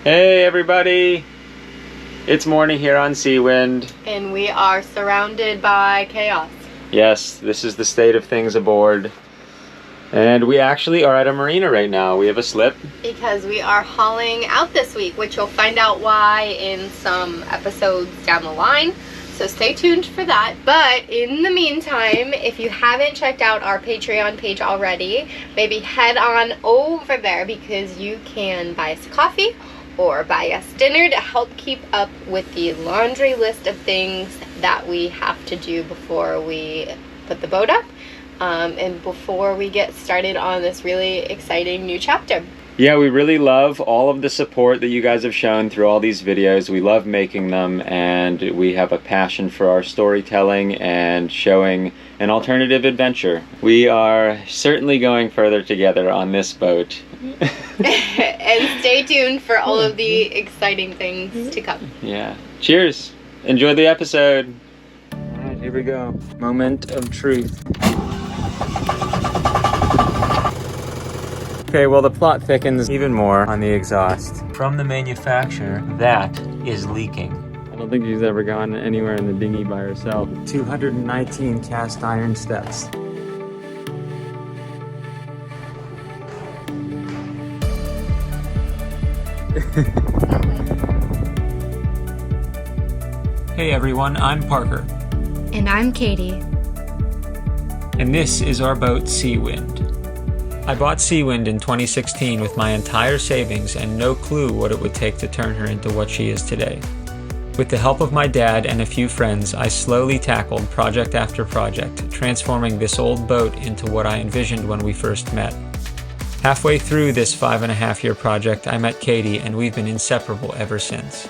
Hey everybody! It's morning here on Seawind. And we are surrounded by chaos. Yes, this is the state of things aboard. And we actually are at a marina right now. We have a slip. Because we are hauling out this week, which you'll find out why in some episodes down the line. So stay tuned for that. But in the meantime, if you haven't checked out our Patreon page already, maybe head on over there because you can buy us coffee or buy us dinner to help keep up with the laundry list of things that we have to do before we put the boat up and before we get started on this really exciting new chapter. Yeah, we really love all of the support that you guys have shown through all these videos. We love making them, and we have a passion for our storytelling and showing an alternative adventure. We are certainly going further together on this boat. And stay tuned for all of the exciting things to come. Yeah. Cheers. Enjoy the episode. All right, here we go. Moment of truth. Okay, well the plot thickens even more on the exhaust. From the manufacturer, that is leaking. I don't think she's ever gone anywhere in the dinghy by herself. 219 cast iron steps. Hey everyone, I'm Parker. And I'm Katie. And this is our boat, Seawind. I bought Seawind in 2016 with my entire savings and no clue what it would take to turn her into what she is today. With the help of my dad and a few friends, I slowly tackled project after project, transforming this old boat into what I envisioned when we first met. Halfway through this 5.5-year project, I met Katie, and we've been inseparable ever since.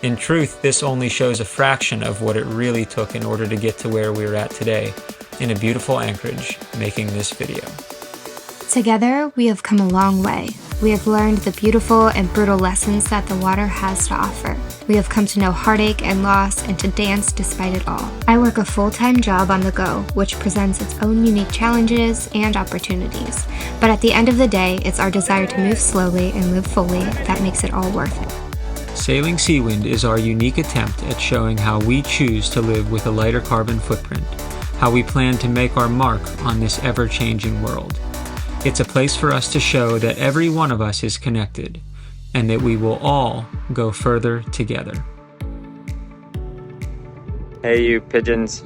In truth, this only shows a fraction of what it really took in order to get to where we're at today, in a beautiful Anchorage, making this video. Together, we have come a long way. We have learned the beautiful and brutal lessons that the water has to offer. We have come to know heartache and loss and to dance despite it all. I work a full-time job on the go, which presents its own unique challenges and opportunities. But at the end of the day, it's our desire to move slowly and live fully that makes it all worth it. Sailing Seawind is our unique attempt at showing how we choose to live with a lighter carbon footprint, how we plan to make our mark on this ever-changing world. It's a place for us to show that every one of us is connected, and that we will all go further together. Hey you pigeons.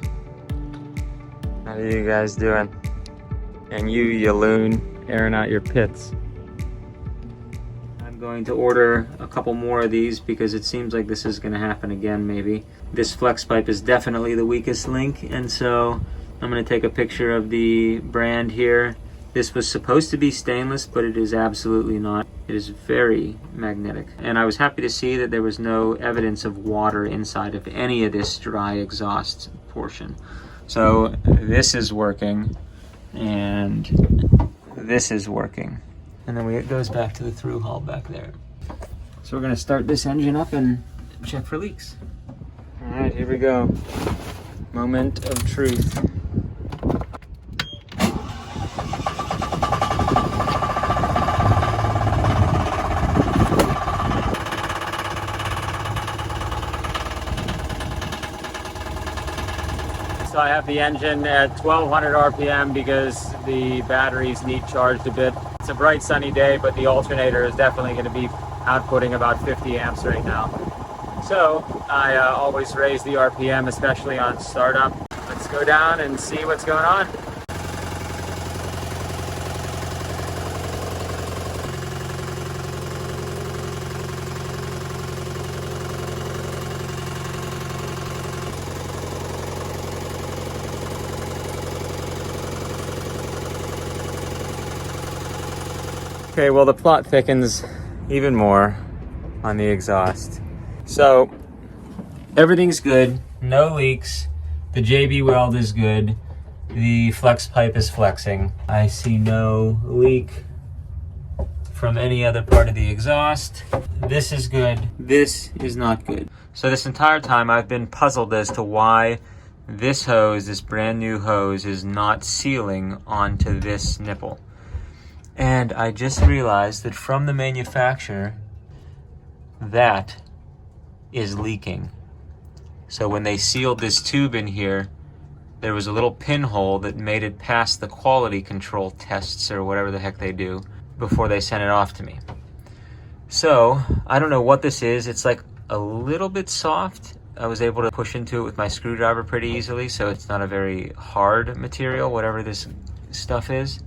How are you guys doing? And you loon, airing out your pits. I'm going to order a couple more of these because it seems like this is going to happen again maybe. This flex pipe is definitely the weakest link, and so I'm going to take a picture of the brand here. This was supposed to be stainless, but it is absolutely not. It is very magnetic. And I was happy to see that there was no evidence of water inside of any of this dry exhaust portion. So this is working, and this is working. And then it goes back to the through hull back there. So we're gonna start this engine up and check for leaks. All right, here we go. Moment of truth. So I have the engine at 1200 RPM because the batteries need charged a bit. It's a bright sunny day, but the alternator is definitely going to be outputting about 50 amps right now. So I always raise the RPM, especially on startup. Let's go down and see what's going on. Okay, well the plot thickens even more on the exhaust. So everything's good, no leaks, the JB weld is good, the flex pipe is flexing. I see no leak from any other part of the exhaust. This is good, this is not good. So this entire time I've been puzzled as to why this hose, this brand new hose, is not sealing onto this nipple. And I just realized that from the manufacturer, that is leaking. So when they sealed this tube in here, there was a little pinhole that made it past the quality control tests or whatever the heck they do before they sent it off to me. So I don't know what this is. It's like a little bit soft. I was able to push into it with my screwdriver pretty easily, so it's not a very hard material, whatever this stuff is.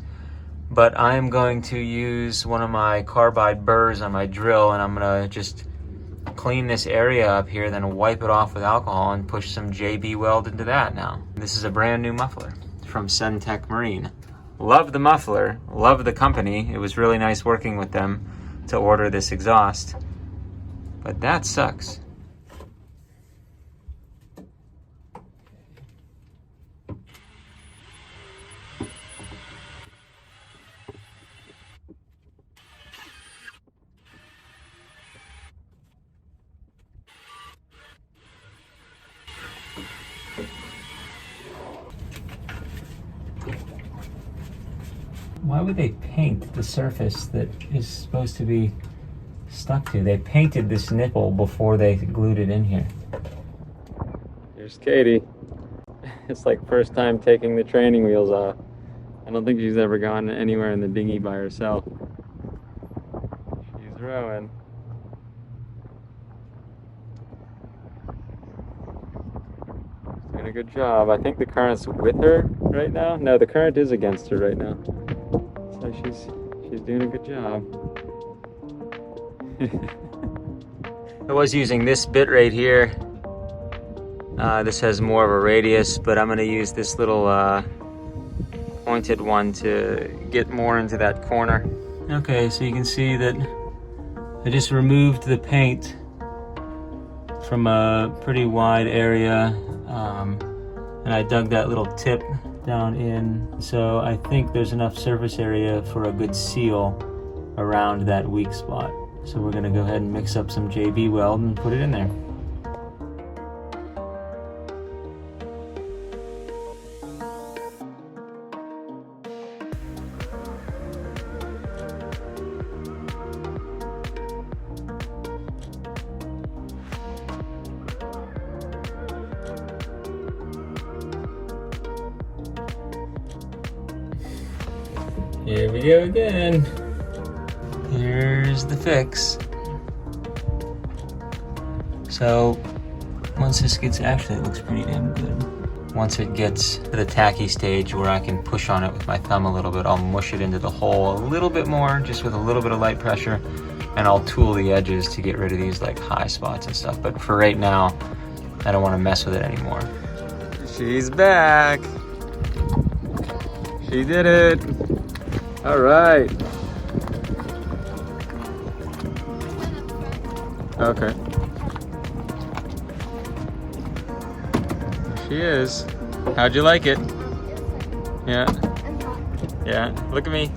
But I am going to use one of my carbide burrs on my drill, and I'm gonna just clean this area up here, then wipe it off with alcohol and push some JB weld into that now. This is a brand new muffler from Centec Marine. Love the muffler, love the company. It was really nice working with them to order this exhaust. But that sucks. Why would they paint the surface that is supposed to be stuck to? They painted this nipple before they glued it in here. Here's Katy. It's like first time taking the training wheels off. I don't think she's ever gone anywhere in the dinghy by herself. She's rowing. She's doing a good job. I think the current's with her right now. No, the current is against her right now. So she's doing a good job. I was using this bit right here. This has more of a radius, but I'm going to use this little pointed one to get more into that corner. Okay, so you can see that I just removed the paint from a pretty wide area, and I dug that little tip down in, so I think there's enough surface area for a good seal around that weak spot. So we're going to go ahead and mix up some JB weld and put it in there. Here we go again. Here's the fix. So once this gets, actually it looks pretty damn good. Once it gets to the tacky stage where I can push on it with my thumb a little bit, I'll mush it into the hole a little bit more, just with a little bit of light pressure, and I'll tool the edges to get rid of these like high spots and stuff. But for right now, I don't want to mess with it anymore. She's back. She did it. All right. Okay. She is. How'd you like it? Yeah. Yeah. Look at me.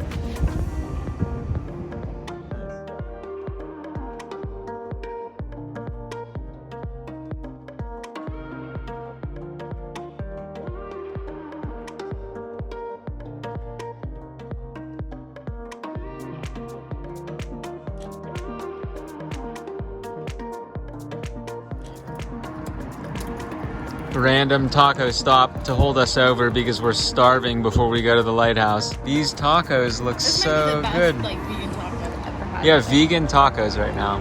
Random taco stop to hold us over because we're starving before we go to the lighthouse. These tacos look so good. Like vegan tacos I've ever had. Yeah, vegan tacos right now.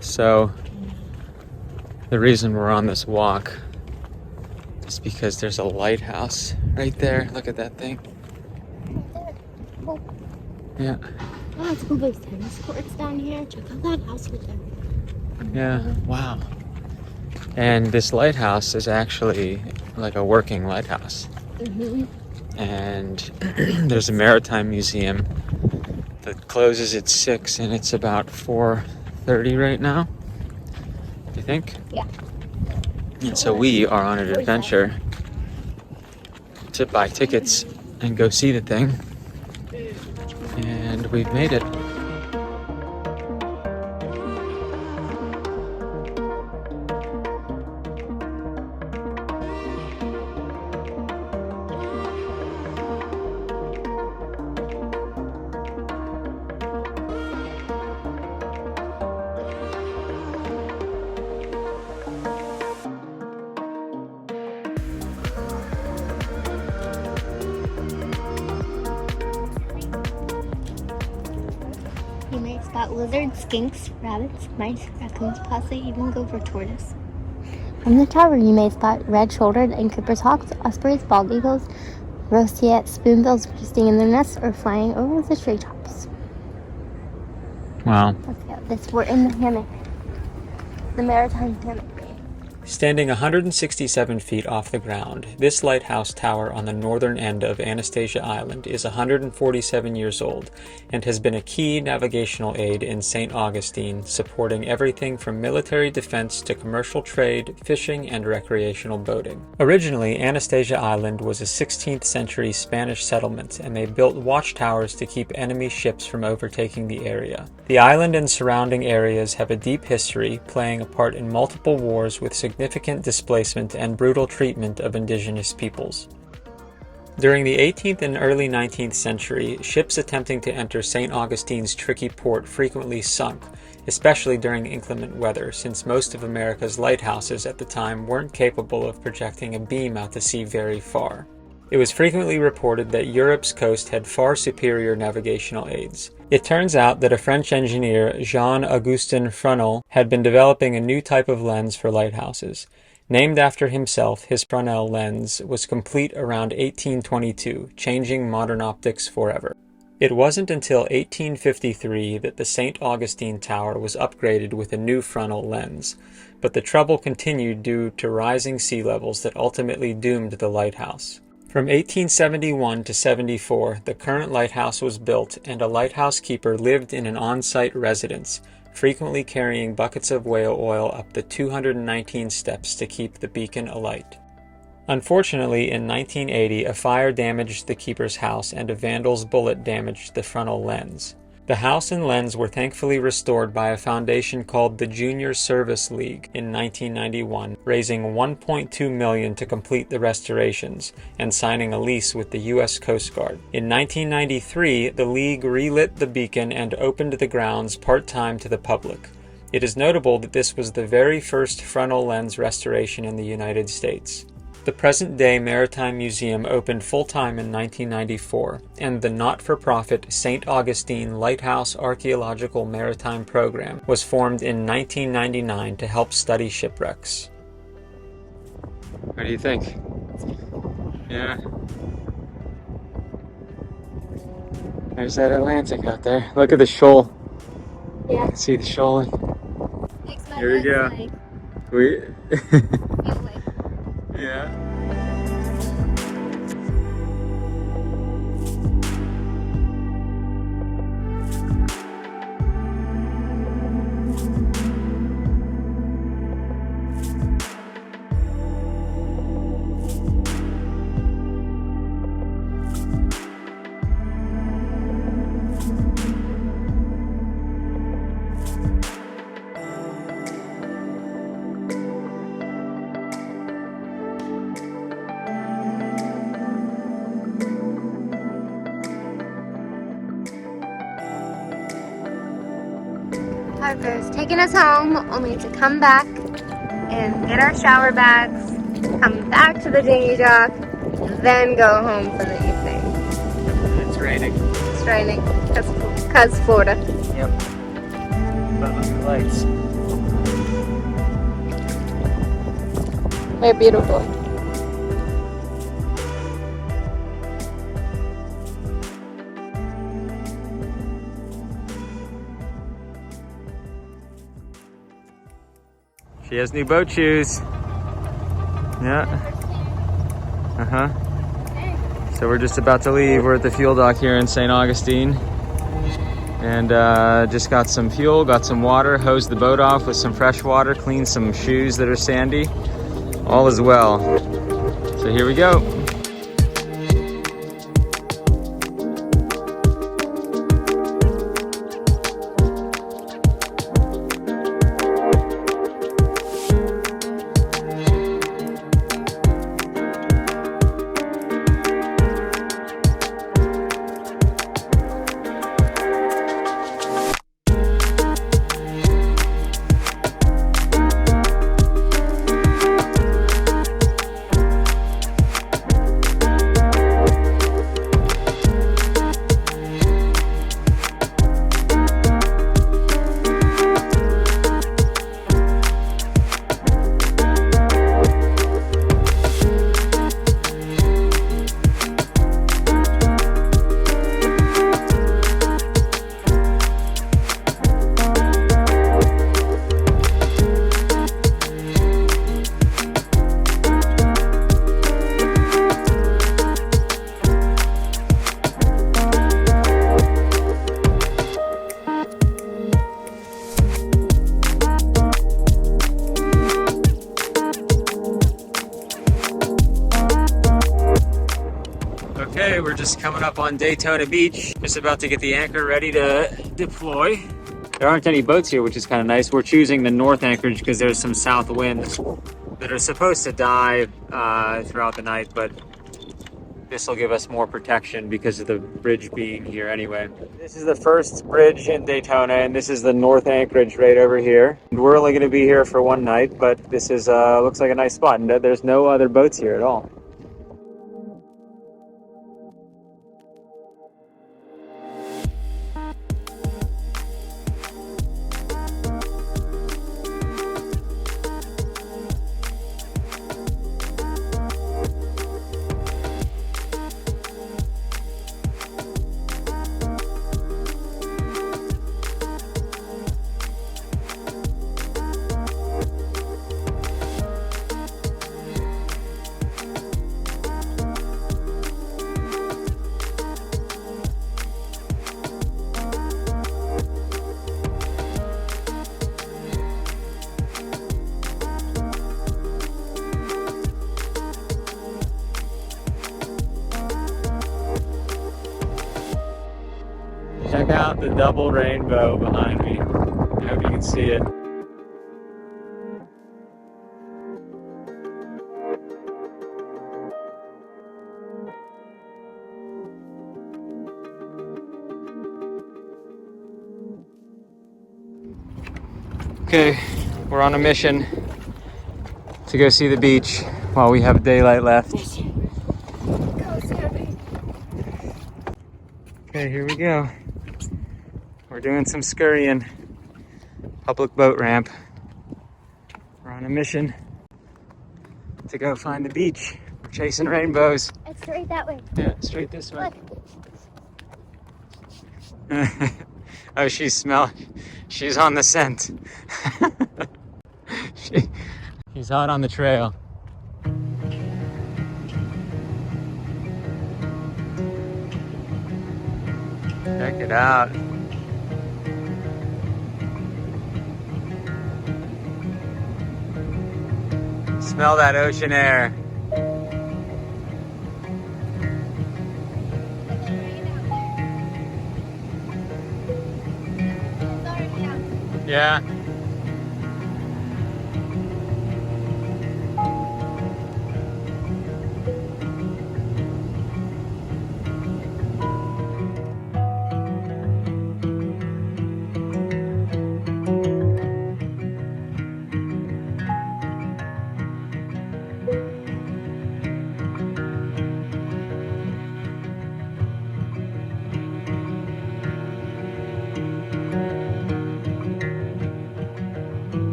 So the reason we're on this walk is because there's a lighthouse right there. Look at that thing. Yeah. Oh, it's cool. There's tennis courts down here. Check out that house right there. Yeah, wow. And this lighthouse is actually like a working lighthouse. And there's a Maritime museum that closes at 6 and it's about 4:30 right now, you think? Yeah. And so we are on an adventure to buy tickets and go see the thing. And we've made it. got lizards, skinks, rabbits, mice, raccoons, possibly even gopher tortoise. From the tower, you may spot red-shouldered and Cooper's hawks, ospreys, bald eagles, roseate spoonbills roosting in their nests or flying over the treetops. Wow. Let's go. We're in the hammock. The Maritime hammock. Standing 167 feet off the ground, this lighthouse tower on the northern end of Anastasia Island is 147 years old and has been a key navigational aid in St. Augustine, supporting everything from military defense to commercial trade, fishing, and recreational boating. Originally, Anastasia Island was a 16th century Spanish settlement, and they built watchtowers to keep enemy ships from overtaking the area. The island and surrounding areas have a deep history, playing a part in multiple wars with significant displacement and brutal treatment of indigenous peoples. During the 18th and early 19th century, ships attempting to enter St. Augustine's tricky port frequently sunk, especially during inclement weather, since most of America's lighthouses at the time weren't capable of projecting a beam out to sea very far. It was frequently reported that Europe's coast had far superior navigational aids. It turns out that a French engineer, Jean-Augustin Fresnel, had been developing a new type of lens for lighthouses. Named after himself, his Fresnel lens was complete around 1822, changing modern optics forever. It wasn't until 1853 that the St. Augustine Tower was upgraded with a new Fresnel lens, but the trouble continued due to rising sea levels that ultimately doomed the lighthouse. From 1871 to 74, the current lighthouse was built, and a lighthouse keeper lived in an on-site residence, frequently carrying buckets of whale oil up the 219 steps to keep the beacon alight. Unfortunately, in 1980, a fire damaged the keeper's house and a vandal's bullet damaged the frontal lens. The house and lens were thankfully restored by a foundation called the Junior Service League in 1991, raising $1.2 million to complete the restorations and signing a lease with the U.S. Coast Guard. In 1993, the League relit the beacon and opened the grounds part-time to the public. It is notable that this was the very first frontal lens restoration in the United States. The present-day Maritime Museum opened full-time in 1994, and the not-for-profit St. Augustine Lighthouse Archaeological Maritime Program was formed in 1999 to help study shipwrecks. What do you think? Yeah. There's that Atlantic out there. Look at the shoal. Yeah. See the shoal? Here we go. Yeah. Parker's taking us home, only to come back and get our shower bags, come back to the dinghy dock, then go home for the evening. It's raining. It's raining, cause Florida. Yep. But look at the lights. They're beautiful. She has new boat shoes. Yeah. Uh-huh. So we're just about to leave. We're at the fuel dock here in St. Augustine. And just got some fuel, got some water, hosed the boat off with some fresh water, cleaned some shoes that are sandy. All is well. So here we go. coming up on Daytona Beach. Just about to get the anchor ready to deploy. There aren't any boats here, which is kind of nice. We're choosing the north anchorage because there's some south winds that are supposed to die throughout the night, but this will give us more protection because of the bridge being here anyway. This is the first bridge in Daytona, and this is the north anchorage right over here. We're only going to be here for one night, but this is looks like a nice spot, and there's no other boats here at all. Check out the double rainbow behind me. I hope you can see it. Okay, we're on a mission to go see the beach while we have daylight left. Okay, here we go. We're doing some scurrying. Public boat ramp. We're on a mission to go find the beach. We're chasing rainbows. It's straight that way. Yeah, straight this way. Oh, she's on the scent. She's hot on the trail. Check it out. Smell that ocean air. Yeah.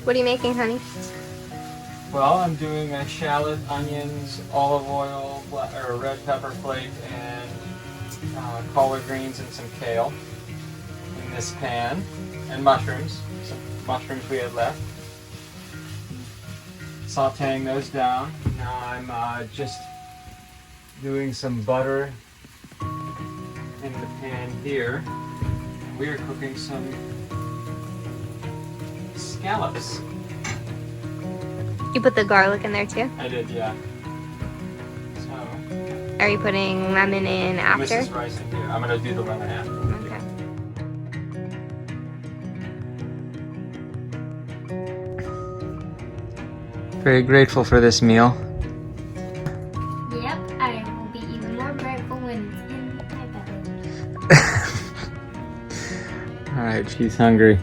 What are you making, honey? Well, I'm doing a shallot, onions, olive oil, or red pepper flake, and collard greens and some kale in this pan, and mushrooms. Some mushrooms we had left. Sauteing those down. Now I'm just doing some butter in the pan here. And we are cooking some scallops. You put the garlic in there too? I did, yeah. So, Are you putting lemon in after? Mrs. Rice in here. I'm gonna do the lemon after. Okay. Very grateful for this meal. Yep, I will be even more grateful when it's in my belly. Alright, she's hungry.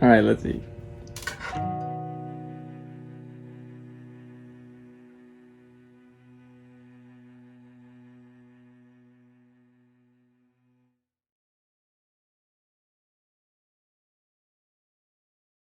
Alright, let's eat.